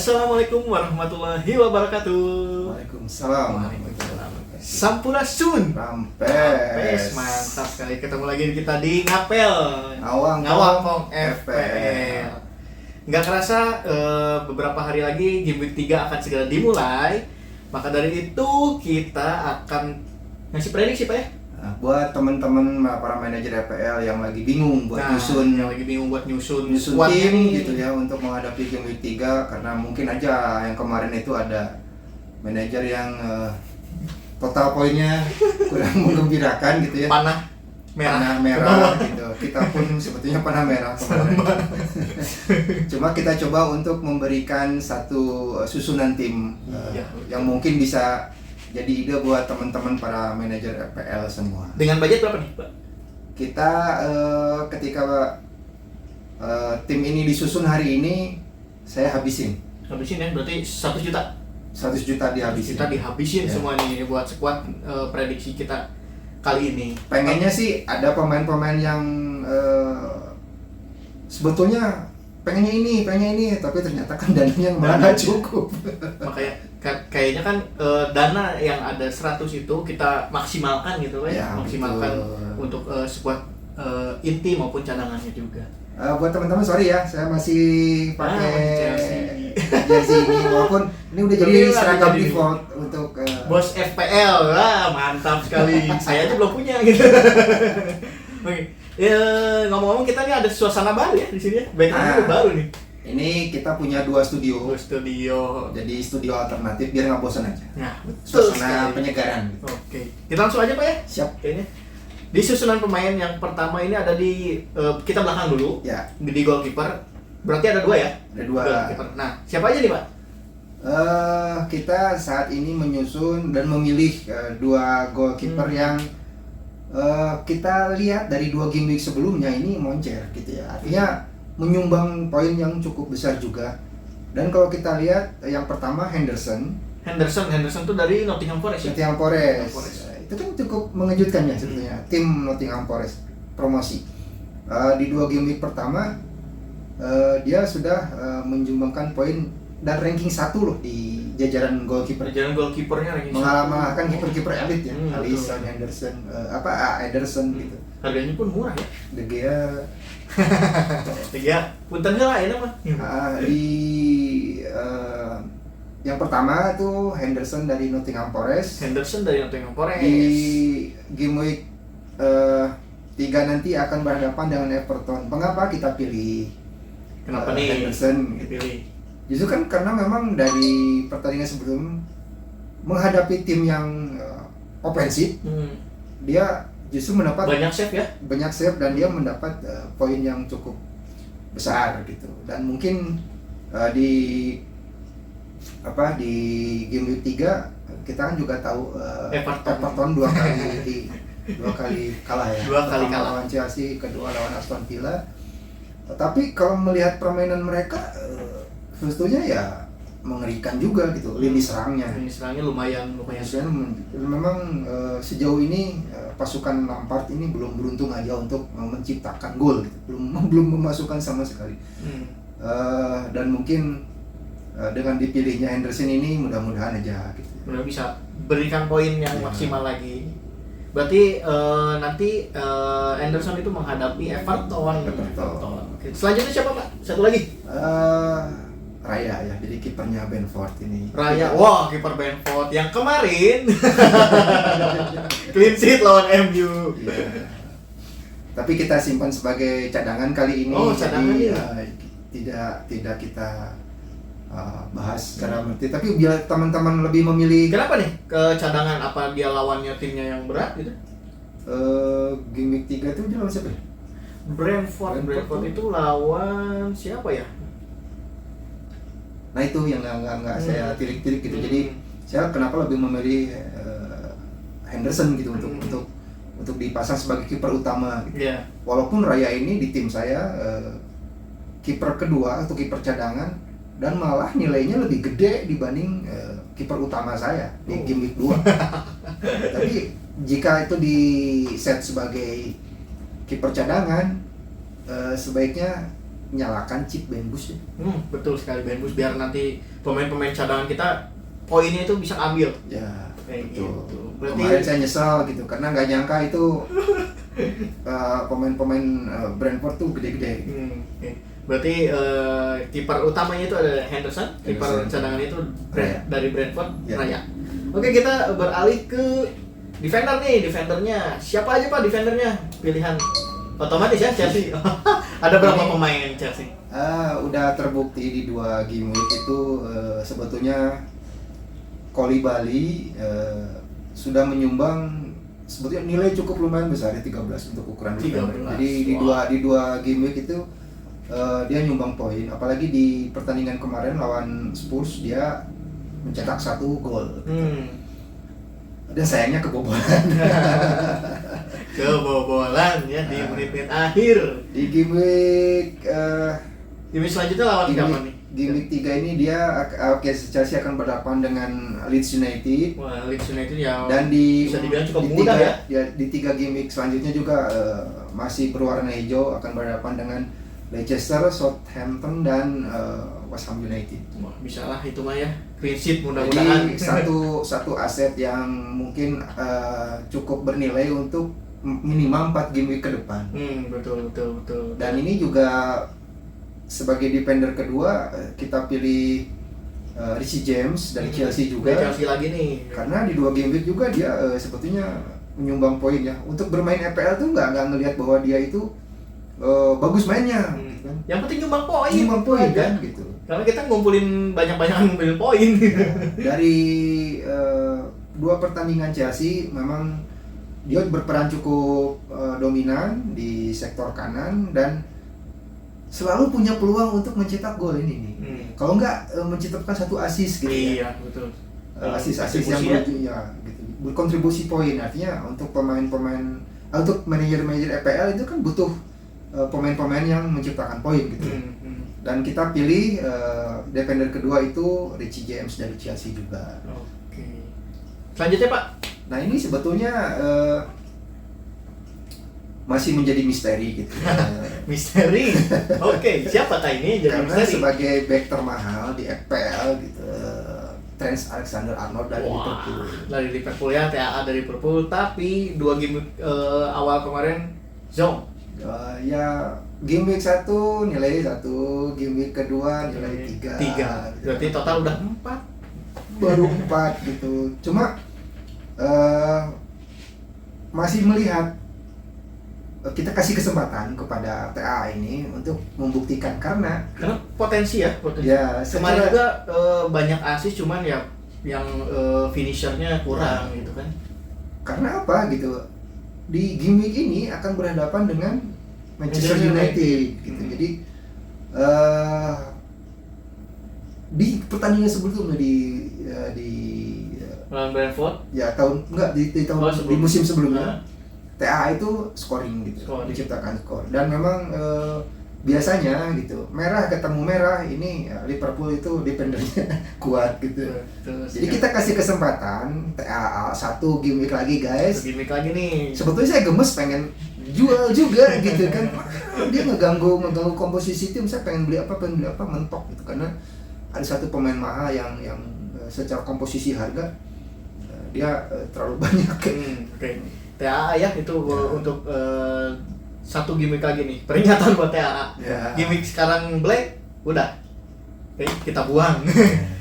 Assalamualaikum warahmatullahi wabarakatuh. Waalaikumsalam. Sampurasun. Rampes. Mantap sekali ketemu lagi kita di Ngapel. Ngawang FPL. Nggak kerasa beberapa hari lagi Game Week 3 akan segera dimulai. Maka dari itu kita akan ngasih prediksi Pak ya. Nah, buat teman-teman para manajer FPL yang lagi bingung buat yang lagi bingung buat nyusun tim nih. gitu ya untuk menghadapi Game Week 3 karena mungkin aja yang kemarin itu ada manajer yang total poinnya kurang menggembirakan gitu ya. Panah merah gitu. Kita pun sebetulnya panah merah kemarin. Cuma kita coba untuk memberikan satu susunan tim yang mungkin bisa jadi ide buat teman-teman para manajer FPL semua. Dengan budget berapa nih, Pak? Kita ketika tim ini disusun hari ini, saya habisin. Habisin ya, berarti 1 juta. 100 juta dihabisin. Kita dihabisin Ya. semua nih buat squad prediksi kita kali ini. Pengennya sih ada pemain-pemain yang sebetulnya pengennya ini, tapi ternyata kan dananya malah nggak cukup. Makanya kayaknya kan dana yang ada 100 itu kita maksimalkan gitu Ya, maksimalkan betul. untuk squad inti maupun cadangannya juga. Buat teman-teman sorry ya, saya masih pakai Chelsea. jersey ini walaupun ini udah jadi Ini seragam jadi default untuk Bos FPL, mantap sekali. Saya aja belum punya gitu. Oke, ya, ngomong-ngomong kita nih ada suasana baru ya di sini ya. Background baru nih. ini kita punya 2 studio. Studio. Jadi studio alternatif biar nggak bosan aja. Nah, betul Suasana sekali. penyegaran. Oke, kita langsung aja Pak ya. Siap. Kayaknya di susunan pemain yang pertama ini ada di kita belakang dulu. Ya, Di goalkeeper. Berarti ada 2 ya? ada 2. Goalkeeper. Nah, siapa aja nih Pak? Kita saat ini menyusun dan memilih 2 goalkeeper yang kita lihat dari 2 game week sebelumnya ini moncer gitu ya. Artinya menyumbang poin yang cukup besar juga. Dan kalau kita lihat yang pertama Henderson Henderson tuh dari Nottingham Forest ya? Nottingham Forest. Nottingham Forest. Itu kan cukup mengejutkan ya sebetulnya tim Nottingham Forest promosi. Di 2 game week pertama dia sudah menyumbangkan poin dan ranking 1 loh di jajaran goalkeeper. Jalan goalkeepernya lagi Mengalahkan kiper-kiper elit ya, Alisson, betul. Henderson, Ederson gitu. Harganya pun murah ya. De Gea Ya, punten heula ayeuna mah. di yang pertama tuh Henderson dari Nottingham Forest. Henderson dari Nottingham Forest. Di game week 3 nanti akan berhadapan dengan Everton. Mengapa kita pilih Kenapa nih? Henderson gitu? Dipilih. Justru kan karena memang dari pertandingan sebelum menghadapi tim yang ofensif, dia justru mendapat Banyak save ya? banyak save dan dia mendapat poin yang cukup besar gitu. Dan mungkin di game week 3 kita kan juga tahu Everton 2 kali kalah ya. 2 kali Pertama kalah. lawan Chelsea, kedua lawan Aston Villa. Tapi kalau melihat permainan mereka sebetulnya ya mengerikan juga gitu lini serangnya. Ini serangnya lumayan. Kemudian memang sejauh ini pasukan Lampard ini belum beruntung aja untuk menciptakan gol gitu. belum memasukkan sama sekali. Dan mungkin dengan dipilihnya Henderson ini mudah-mudahan aja gitu. Udah bisa berikan poin yang maksimal lagi. Berarti nanti Henderson itu menghadapi Everton. Oke. Selanjutnya siapa Pak? Satu lagi. Raya ya, jadi kipernya Brentford ini. Raya, wah kiper Brentford yang kemarin clean sheet lawan MU. Iya. Tapi kita simpan sebagai cadangan kali ini. Oh, cadangan jadi tidak kita bahas secara mengerti. Tapi biar teman-teman lebih memilih. Kenapa nih ke cadangan? Apa dia lawannya timnya yang berat gitu? Game week 3 itu dia lawan siapa ya? Brentford itu lawan siapa ya? Nah itu yang nggak saya tilik-tilik gitu. Jadi saya kenapa lebih memilih Henderson gitu untuk dipasang sebagai kiper utama gitu. Yeah. Walaupun Raya ini di tim saya kiper kedua atau kiper cadangan dan malah nilainya lebih gede dibanding kiper utama saya di game week 2. Tapi jika itu di set sebagai kiper cadangan, sebaiknya nyalakan chip Ben Bus ya. Betul sekali Ben Bus, biar nanti pemain-pemain cadangan kita poinnya itu bisa ambil. Ya, Kayak betul. gitu. Berarti Kemarin saya nyesal gitu karena nggak nyangka itu pemain-pemain Brentford tuh gede-gede. oke. Berarti kiper utamanya itu ada Henderson, kiper Henderson. cadangan itu Raya. dari Brentford, Ya. Raya. Oke, kita beralih ke defender nih. Defendernya siapa aja Pak defendernya? Pilihan otomatis ya Chelsea. Ada berapa pemain Chelsea? Udah terbukti di 2 game week itu sebetulnya Koulibaly sudah menyumbang sebetulnya nilai cukup lumayan besar ya, 13 untuk ukuran defender. 13. Jadi di dua game week itu dia nyumbang poin, apalagi di pertandingan kemarin lawan Spurs dia mencetak 1 gol. Dan sayangnya kebobolan. Kebobolan ya di menit-menit akhir. Di game week Game selanjutnya lawan siapa nih? game week 3 ini dia Chelsea akan berhadapan dengan Leeds United. Wah, Leeds United ya. Dan di bisa dibilang cukup di mudah di 3 game week selanjutnya juga masih berwarna hijau, akan berhadapan dengan Leicester, Southampton dan West Ham United. Wah, bisa lah itu mah ya. Clean sheet mudah-mudahan. Jadi satu aset yang mungkin cukup bernilai untuk minimal 4 game week ke depan. Betul. Dan ini juga sebagai defender kedua kita pilih Reece James dari Chelsea juga. Dari Chelsea lagi nih. Karena di 2 game week juga dia sebetulnya menyumbang poin ya. Untuk bermain EPL tuh nggak ngelihat bahwa dia itu bagus mainnya. Gitu kan. Yang penting nyumbang poin. Nyumbang poin aja. kan gitu. Karena kita ngumpulin banyak-banyak ngumpulin poin. Dari 2 pertandingan Chelsea memang dia berperan cukup dominan di sektor kanan dan selalu punya peluang untuk mencetak gol ini nih. Kalau nggak menciptakan 1 assist gitu ya. Iya, betul. Assist yang gitu. Berkontribusi poin, artinya untuk pemain-pemain untuk manajer-manajer EPL itu kan butuh pemain-pemain yang menciptakan poin gitu. Dan kita pilih defender kedua itu Reece James dari Chelsea juga. Oke. Selanjutnya Pak. Nah ini sebetulnya masih menjadi misteri gitu. Misteri. Oke, siapa kah ini jadi Karena misteri? sebagai back termahal di FPL gitu, Trent Alexander-Arnold dari Liverpool. Dari Liverpool ya, TAA dari Liverpool, tapi 2 game awal kemarin zong. Ya game week 1 nilai 1, game week kedua nilai 3. Gitu. Berarti total udah 4. Baru 4 gitu. Cuma masih melihat kita kasih kesempatan kepada TA ini untuk membuktikan karena potensi ya, potensi. Ya, kemarin juga banyak assist, cuman ya yang finishernya kurang gitu kan. Karena apa gitu? Di game week ini akan berhadapan dengan Manchester United gitu. Jadi di pertandingan sebelumnya di lawan Brentford ya di musim sebelumnya TA itu scoring gitu, menciptakan skor. Dan memang biasanya gitu, merah ketemu merah ini Liverpool itu defendernya kuat gitu. Jadi kita kasih kesempatan TA 1 game week lagi guys. Game week lagi nih. Sebetulnya saya gemes pengen jual juga gitu kan. Dia ngeganggu komposisi tim, saya pengen beli apa mentok gitu karena ada satu pemain mahal yang secara komposisi harga dia terlalu banyak. Oke. TAA ya itu untuk 1 gimmick lagi nih, peringatan buat TAA. Gimmick sekarang black udah, oke, kita buang.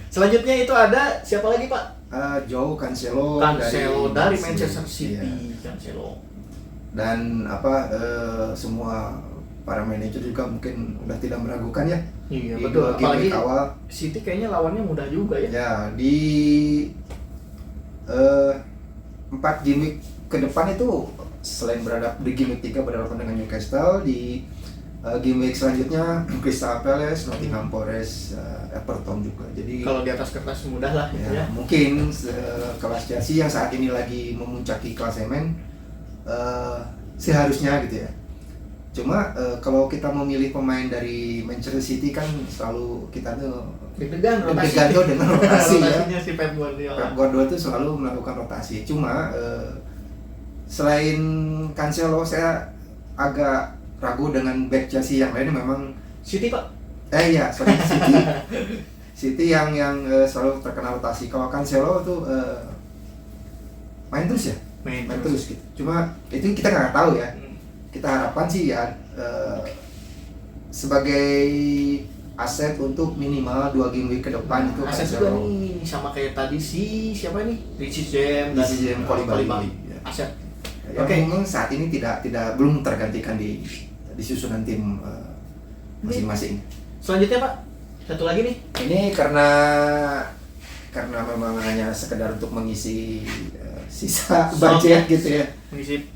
Selanjutnya itu ada siapa lagi Pak? Joao Cancelo dari Manchester City. Cancelo. Dan semua para manajer juga mungkin udah tidak meragukan ya. Iya betul. Apalagi awal City kayaknya lawannya mudah juga ya. Ya di 4 gimmick ke depan itu selain di game week 3 berhadapan dengan Newcastle, di game week selanjutnya Crystal Palace, Nottingham Forest, Everton juga. Jadi kalau di atas kertas mudah lah ya. Mungkin kelas Chelsea yang saat ini lagi memuncaki klasemen seharusnya gitu ya. Cuma kalau kita memilih pemain dari Manchester City kan selalu kita tuh bergantung dengan rotasi ya. Si Pep Guardiola. Pep Guardiola itu selalu melakukan rotasi. Cuma selain Cancelo saya agak ragu dengan back Chelsea yang lainnya. Memang City Pak. Iya, sorry, City. City yang selalu terkena rotasi. Kalau Cancelo tuh main terus ya? Main terus gitu. Cuma itu kita nggak tahu ya. Kita harapkan sih ya sebagai aset untuk minimal 2 game week ke depan itu aset juga nih, sama kayak tadi siapa nih? Richie James dan Koulibaly. Aset. Oke. Memang saat ini belum tergantikan di susunan tim masing-masing. Selanjutnya Pak, satu lagi nih. Ini karena memang hanya sekedar untuk mengisi sisa budget gitu ya.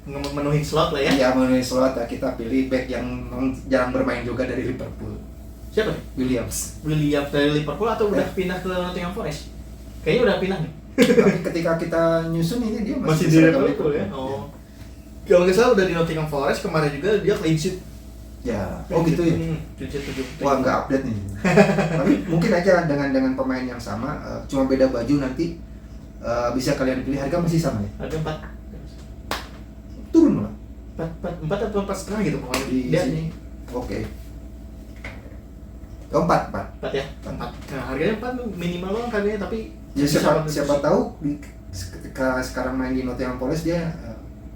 Memenuhi slot lah ya. Iya, memenuhi slot. Kita pilih back yang jarang bermain juga dari Liverpool. Siapa nih? Williams dari Liverpool atau udah pindah ke Nottingham Forest? Kayaknya udah pindah nih. Tapi ketika kita nyusun ini dia masih di Liverpool ya. Oh. Kalau nggak salah udah di Nottingham Forest, kemarin juga dia clean sheet. Ya, oh gitu ya. Clean sheet 7. Wah, nggak update nih. Tapi mungkin aja dengan pemain yang sama, cuma beda baju nanti bisa kalian pilih. Harga masih sama ya? Harga 4. Turun malah. 4 atau 4,5 gitu pokoknya. Dia nih. Oke. Oh, 4 ya? 4. Nah, harganya 4 minimal doang harganya, tapi ya siapa tahu ketika sekarang main di Nottingham Forest dia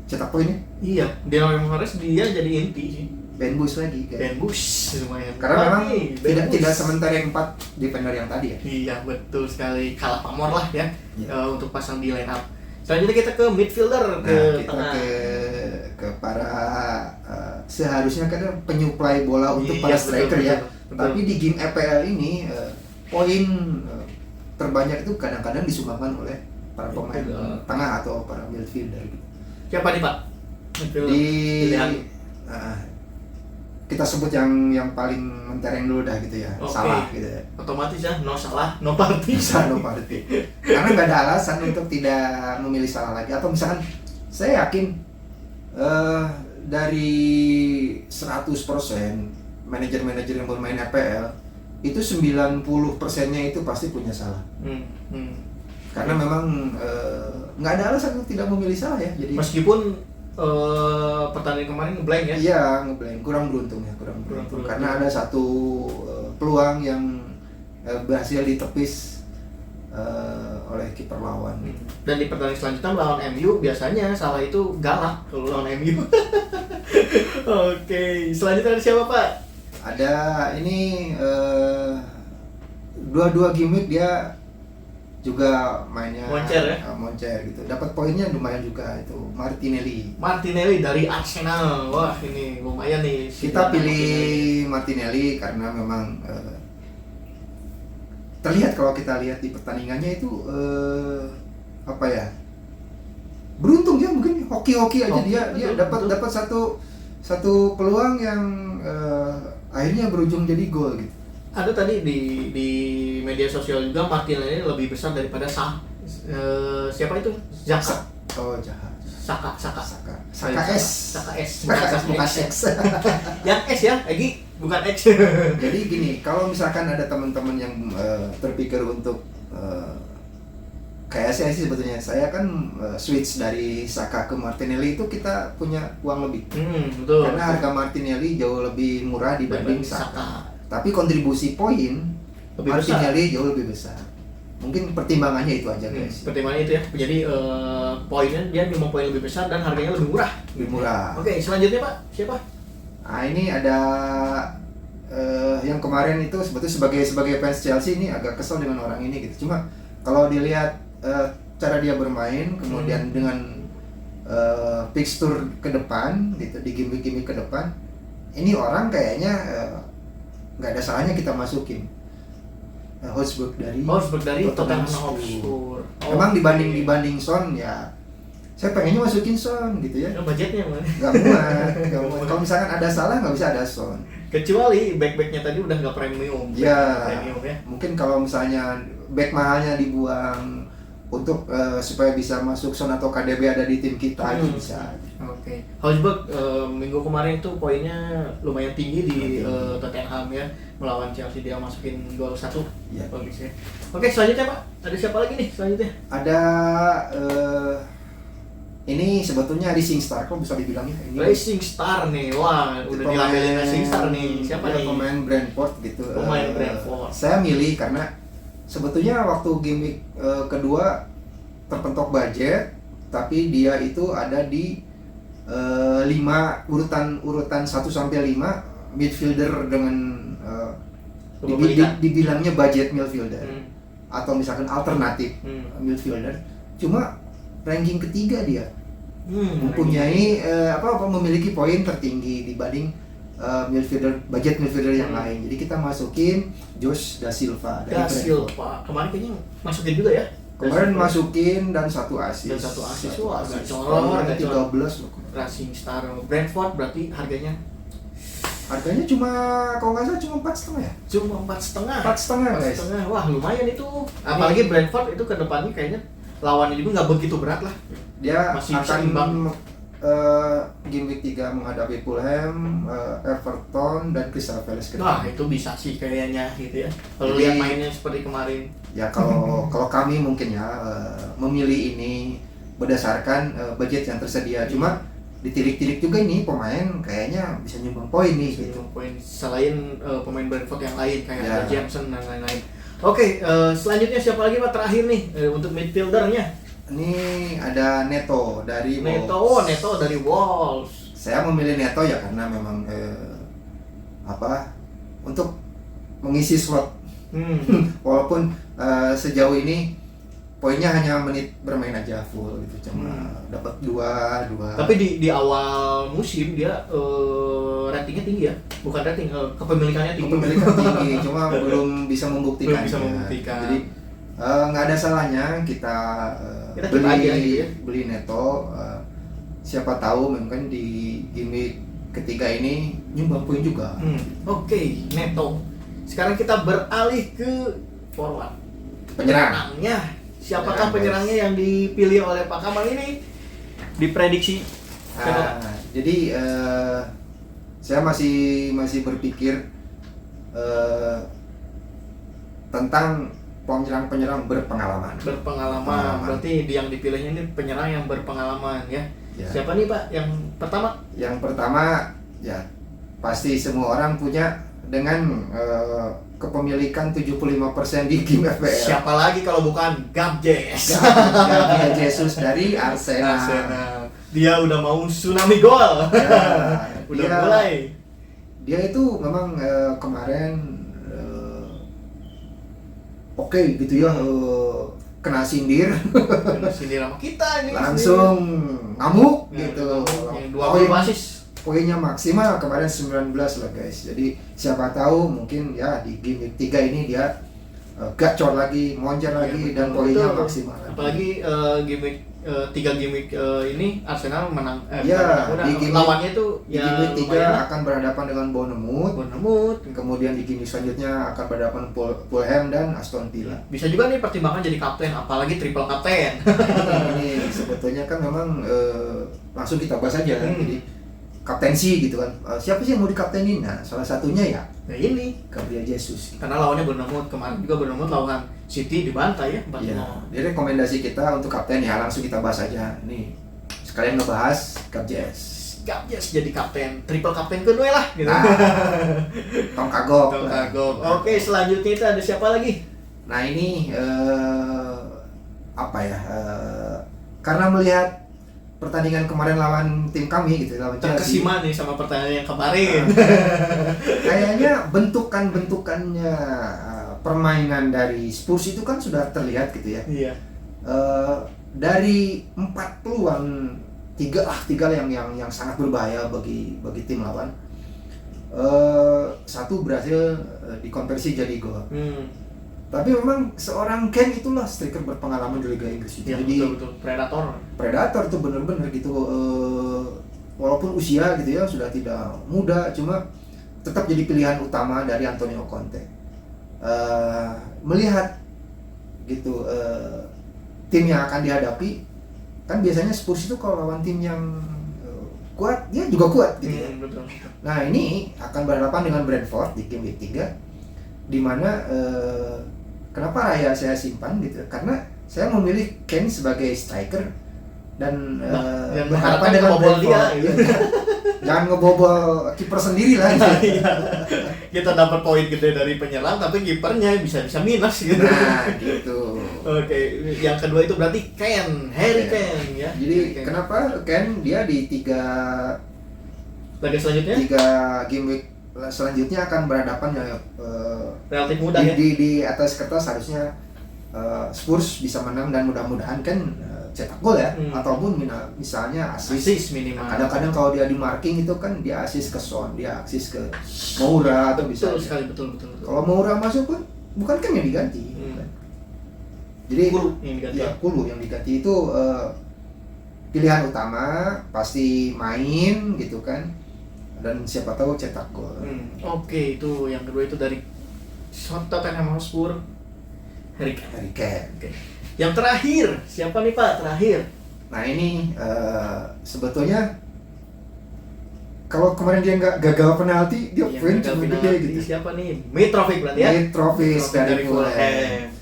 cetak poin ya? Iya, di Nottingham Forest dia jadi inti sih. Ben Bush lagi kan? Ben Bush lumayan. Karena memang tidak sementara yang 4 defender yang tadi ya? Iya, betul sekali. Kalah pamor lah ya, untuk pasang di line up. Selanjutnya kita ke midfielder, ke para seharusnya kan penyuplai bola untuk para striker ya. Betul. Tapi di game EPL ini poin terbanyak itu kadang-kadang disumbangkan oleh para pemain tengah atau para midfielder. Siapa nih Pak? Kita sebut yang paling mentereng dulu dah gitu ya. Okay. Salah gitu ya. Otomatis ya, no salah, no party. No party. Karena nggak ada alasan untuk tidak memilih salah lagi. Atau misalkan saya yakin dari 100% manajer-manajer yang bermain EPL itu 90%-nya itu pasti punya salah. Karena memang nggak ada alasan untuk tidak memilih salah ya. Jadi meskipun pertandingan kemarin ngeblank ya? Iya, ngeblank. Kurang beruntung. Karena ada satu peluang yang berhasil ditepis oleh kiper lawan. Dan di pertandingan selanjutnya lawan MU biasanya salah itu galak kalau lawan MU. Oke, selanjutnya ada siapa Pak? Ada ini dua gimmick dia juga mainnya moncer gitu. Dapat poinnya lumayan juga itu Martinelli dari Arsenal. Wah, ini lumayan nih. Kita pilih Martinelli karena memang terlihat kalau kita lihat di pertandingannya itu apa ya? Beruntung dia mungkin hoki-hoki aja dia dapat satu peluang yang akhirnya berujung jadi gol gitu. Ada tadi di media sosial juga Martinelli lebih besar daripada siapa itu? Xhaka. Oh, Xhaka. Saka S. Bukan X. Yang S ya, Egi, bukan X. Jadi gini, kalau misalkan ada teman-teman yang terpikir untuk kayak saya sih sebetulnya, saya kan switch dari Saka ke Martinelli itu kita punya uang lebih. Betul. Karena harga Martinelli jauh lebih murah dibanding Saka. Tapi kontribusi poin Martinelli jauh lebih besar. Mungkin pertimbangannya itu aja guys. Pertimbangannya itu ya. Jadi poinnya dia cuma poin lebih besar dan harganya lebih murah. Oke, selanjutnya Pak, siapa? Nah, ini ada yang kemarin itu sebetulnya sebagai fans Chelsea ini agak kesel dengan orang ini gitu. Cuma kalau dilihat cara dia bermain, kemudian dengan fixture ke depan gitu, di gimmick-gimmick ke depan, ini orang kayaknya nggak ada salahnya kita masukin Hotspur dari Tottenham Hotspur. Memang dibanding Son ya, saya pengennya masukin Son gitu ya. Budgetnya mana? Nggak muat. Kalau misalkan ada salah nggak bisa ada Son. Kecuali back-backnya tadi udah nggak premium. Ya. Mungkin kalau misalnya back mahalnya dibuang untuk supaya bisa masuk Son atau KDB ada di tim kita itu bisa. Oke. Hotspur minggu kemarin tuh poinnya lumayan tinggi di Tottenham ya, melawan Chelsea dia masukin gol 1. Ya. Bagus ya. Oke, selanjutnya Pak, ada siapa lagi nih selanjutnya? Ada ini sebetulnya Rising Star, kok bisa dibilangnya ini Rising Star nih, wah udah dilabelin Rising Star nih, siapa nih? Pemain Brentford gitu. Pemain Brentford. Saya milih karena sebetulnya waktu gimmick kedua terpentok budget, tapi dia itu ada di 5 urutan 1 sampai 5 midfielder dengan dibilangnya budget midfielder atau misalkan alternatif midfielder. Cuma ranking ketiga dia. Mempunyai memiliki poin tertinggi dibanding budget midfielder yang lain. Jadi kita masukin Josh Da Silva dari Silva. Kemarin kayaknya masukin juga ya. Kemarin masukin dan 1 assist. Dan 1 assist. Wah, agak color, agak 13 loh. Rising Star Brentford berarti harganya cuma kalau nggak salah cuma 4,5 ya? Cuma 4,5. 4,5 guys. Wah, lumayan itu. Apalagi Brentford itu kedepannya kayaknya lawannya juga nggak begitu berat lah. Dia masih akan imbang. Game week 3 menghadapi Fulham, Everton dan Crystal Palace. Wah, itu bisa sih kayaknya gitu ya. Kalau lihat mainnya seperti kemarin. Ya kalau kami mungkin ya memilih ini berdasarkan budget yang tersedia. Cuma ditilik-tilik juga ini pemain kayaknya bisa nyumbang poin nih. Gitu. Poin selain pemain Brentford yang lain kayak Jameson dan lain-lain. Oke, selanjutnya siapa lagi Pak terakhir nih untuk midfieldernya? Ini ada Neto dari Wolves. Neto dari Wolves. Saya memilih Neto ya karena memang untuk mengisi slot. Walaupun sejauh ini poinnya hanya menit bermain aja full gitu, cuma dapat 2. Tapi di awal musim dia ratingnya tinggi ya, bukan rating, kepemilikannya tinggi. Cuma belum bisa membuktikan. Jadi nggak ada salahnya kita beli Neto. Siapa tahu mungkin di gimmick ketiga ini nyumbang poin juga. Oke, Neto. Sekarang kita beralih ke forward. Penyerangnya. Siapakah penyerangnya yang dipilih oleh Pak Kamal ini? Diprediksi. Jadi saya masih berpikir tentang penyerang berpengalaman. Berarti yang dipilihnya ini penyerang yang berpengalaman ya. Siapa nih Pak yang pertama? Yang pertama ya pasti semua orang punya dengan kepemilikan 75% di game FPL. Siapa lagi kalau bukan Gabriel Jesus dari Arsenal. Dia udah mau tsunami gol. Udah mulai. Dia itu memang kemarin oke gitu ya, kena sindir sama kita ini langsung ngamuk gitu. Yang 2 assist. Poinnya maksimal kemarin 19 lah guys. Jadi siapa tahu mungkin ya di game 3 ini dia gacor lagi, moncer lagi dan poinnya maksimal. Apalagi game 3 game ini Arsenal menang. Lawannya itu di game 3 akan berhadapan dengan Bournemouth. Kemudian di game selanjutnya akan berhadapan Fulham dan Aston Villa. Bisa juga nih pertimbangan jadi kapten, apalagi triple kapten. Ini sebetulnya kan memang langsung kita bahas aja. Jadi kaptensi gitu kan. Siapa sih yang mau dikaptenin? Nah, salah satunya ya ini Gabriel Jesus. Karena lawannya Bournemouth, kemarin juga Bournemouth lawan City dibantai ya 4-0. Iya. Jadi rekomendasi kita untuk kapten ya langsung kita bahas aja. Nih, sekalian ngebahas Gabriel jadi kapten, triple kapten kedua lah gitu. Tom Kagok. Oke, selanjutnya itu ada siapa lagi? Nah, ini karena melihat pertandingan kemarin lawan tim kami gitu, lawan Chelsea. Terkesima nih sama pertandingan yang kemarin. Kayaknya bentukannya permainan dari Spurs itu kan sudah terlihat gitu ya. Iya. Dari 4 peluang 3 yang sangat berbahaya bagi tim lawan. 1 berhasil dikonversi jadi gol. Tapi memang seorang Ken itulah striker berpengalaman di Liga Inggris. Ya, jadi betul. Predator itu benar-benar gitu. Walaupun usia gitu ya sudah tidak muda, cuma tetap jadi pilihan utama dari Antonio Conte. Melihat gitu tim yang akan dihadapi, kan biasanya Spurs itu kalau lawan tim yang kuat, dia juga kuat gitu ya. Betul. Nah, ini akan berhadapan dengan Brentford di game week 3, di mana kenapa Raya saya simpan gitu? Karena saya memilih Kane sebagai striker dan mengharapkan kebobol dia gitu. Jangan ngebobol kiper sendiri lah. Iya. Kita dapat poin gede dari penyerang tapi kipernya bisa minus gitu. Nah, gitu. Oke, yang kedua itu berarti Harry Kane ya. Jadi kenapa Kane dia di laga selanjutnya? 3 game week selanjutnya akan berhadapan relatif mudah ya. Di atas kertas harusnya Spurs bisa menang dan mudah-mudahan kan cetak gol ya, ataupun misalnya assist minimal. Kadang-kadang kalau dia di marking itu kan dia assist ke Son, dia assist ke Moura atau bisa. Betul sekali, betul. Kalau Moura masuk pun bukan kan yang diganti. Jadi Kulu yang diganti itu pilihan utama, pasti main gitu kan, dan siapa tahu cetak gol. Oke, itu yang kedua itu dari Tottenham Hotspur, Harry Kane. Okay. Yang terakhir, siapa nih Pak terakhir? Nah ini sebetulnya kalau kemarin dia nggak gagal penalti, dia poin cuma gede gitu. Siapa nih? Mitrovic berarti ya? Mitrovic dari Fulham.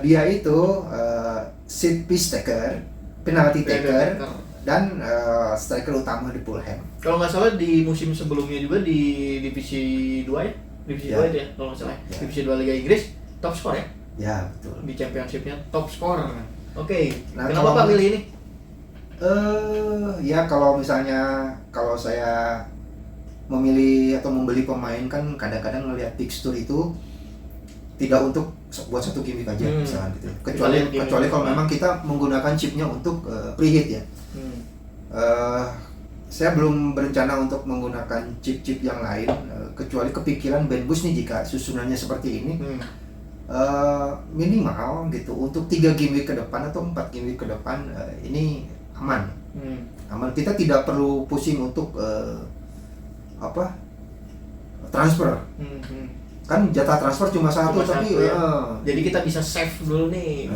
Dia itu set piece taker, penalti taker, dan striker utama di Fulham. Kalau nggak salah di musim sebelumnya juga di divisi 2 ya? Divisi 2 itu ya, kalau nggak salah. Divisi 2 Liga Inggris, top skor ya? Ya, betul. Di championship-nya top skor. Oke. Nah, kenapa Pak pilih ini? Ya kalau misalnya kalau saya memilih atau membeli pemain kan kadang-kadang ngelihat fixture itu tidak untuk buat satu gimmick aja misalnya gitu. Kecuali kalau memang kita menggunakan chipnya untuk preheat ya. Saya belum berencana untuk menggunakan chip-chip yang lain kecuali kepikiran Ben Bus nih jika susunannya seperti ini. Minimal gitu untuk 3 game week ke depan atau 4 game week ke depan ini aman. Aman, kita tidak perlu pusing untuk transfer. Kan jatah transfer cuma satu tapi ya. Jadi kita bisa save dulu nih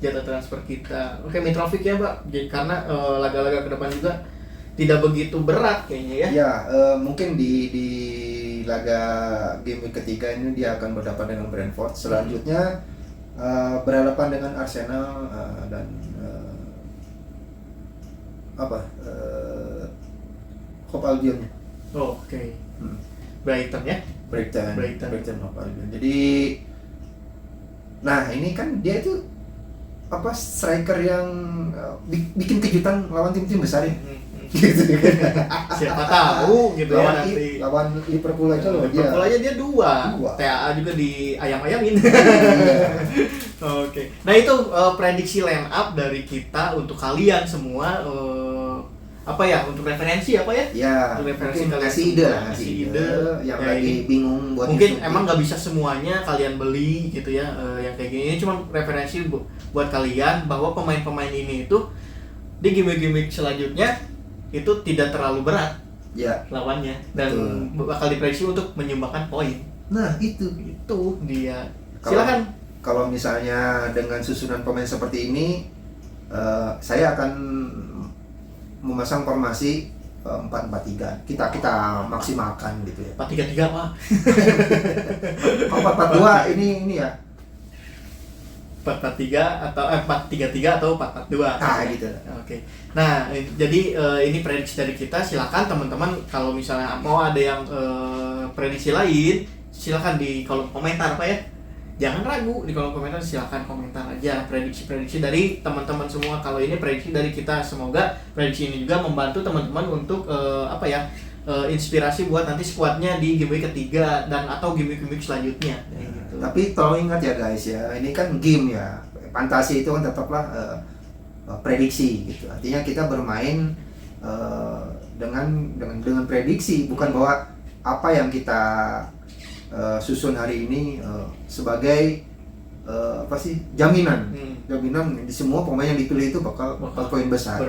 jatah transfer kita. Oke, Mitrovic ya Pak. Jadi karena laga-laga ke depan juga tidak begitu berat kayaknya ya. Ya, mungkin di laga game week ketiga ini dia akan berhadapan dengan Brentford. Selanjutnya berhadapan dengan Arsenal dan Hope Albion. Oke. Brighton ya? Brighton Hope Albion. Jadi nah ini kan dia itu striker yang bikin kejutan lawan tim-tim besar ya. Gitu. Siapa tahu gitu lawan ya nanti. Lawan Liverpool aja loh dia. Liverpool aja dia 2. TAA juga di ayam-ayamin. Oke. Nah itu prediksi line up dari kita untuk kalian semua untuk referensi apa ya? Ya, untuk referensi ngasih ide yang lagi bingung buat mungkin emang nggak bisa semuanya kalian beli gitu ya yang kayak gini. Ini cuma referensi buat kalian bahwa pemain-pemain ini itu di game-game selanjutnya itu tidak terlalu berat lawannya dan bakal diprediksi untuk menyumbangkan poin. Nah itu dia. Silakan. Kalau misalnya dengan susunan pemain seperti ini, saya akan memasang formasi 4-4-3. Kita maksimalkan gitu ya. 4-3-3 Pak. 4-4-2 ini ya. 4-4-3 atau 4-3-3 atau 4-4-2. Gitu. Oke. Nah, jadi ini prediksi dari kita. Silakan teman-teman kalau misalnya mau ada yang prediksi lain, silakan di kolom komentar Pak ya. Jangan ragu di kolom komentar, silakan komentar aja prediksi-prediksi dari teman-teman semua. Kalau ini prediksi dari kita, semoga prediksi ini juga membantu teman-teman untuk inspirasi buat nanti skuadnya di game week ketiga dan atau game week selanjutnya. Gitu. Tapi tolong ingat ya guys ya, ini kan game ya. Fantasi itu kan tetaplah prediksi gitu. Artinya kita bermain dengan prediksi, bukan bahwa apa yang kita susun hari ini sebagai jaminan di semua pemain yang dipilih itu bakal berpoin besar.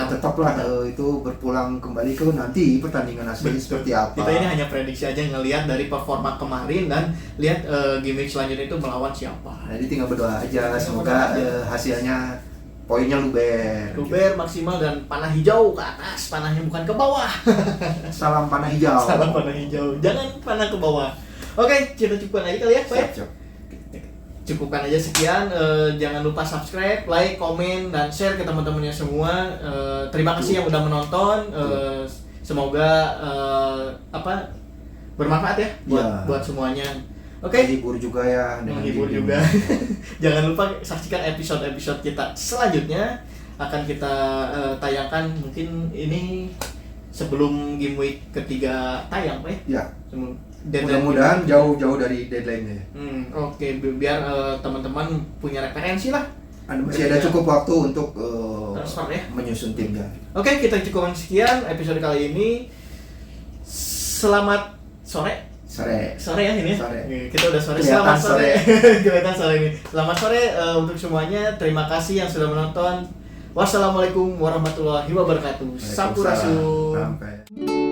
Tetaplah itu berpulang kembali ke nanti pertandingan asli seperti apa. Kita ini hanya prediksi aja, ngelihat dari performa kemarin dan lihat game selanjutnya itu melawan siapa. Jadi tinggal berdoa aja, semoga hasilnya poinnya luber maksimal dan panah hijau ke atas, panahnya bukan ke bawah. Salam panah hijau. Jangan panah ke bawah. Oke, kita cukupkan aja kali ya Pak. Siap. cukupkan aja sekian. Jangan lupa subscribe, like, komen, dan share ke teman-temannya semua. Terima kasih yang udah menonton. Semoga bermanfaat ya buat semuanya. Oke. Menghibur juga ya. Menghibur juga. Jangan lupa saksikan episode-episode kita selanjutnya. Akan kita tayangkan mungkin ini sebelum game week ketiga tayang, Pak ya? Mudah-mudahan jauh-jauh dari deadline-nya ya. Oke, biar teman-teman punya referensi lah. Masih ada cukup waktu untuk transfer ya, menyusun timnya. Oke, kita cukupkan sekian episode kali ini. Selamat sore ya ini. Sore. Kita udah sore. Kelihatan Selamat sore. Kelihatan sore ini. Selamat sore untuk semuanya. Terima kasih yang sudah menonton. Wassalamualaikum warahmatullahi wabarakatuh. Sampurasun. Sampai.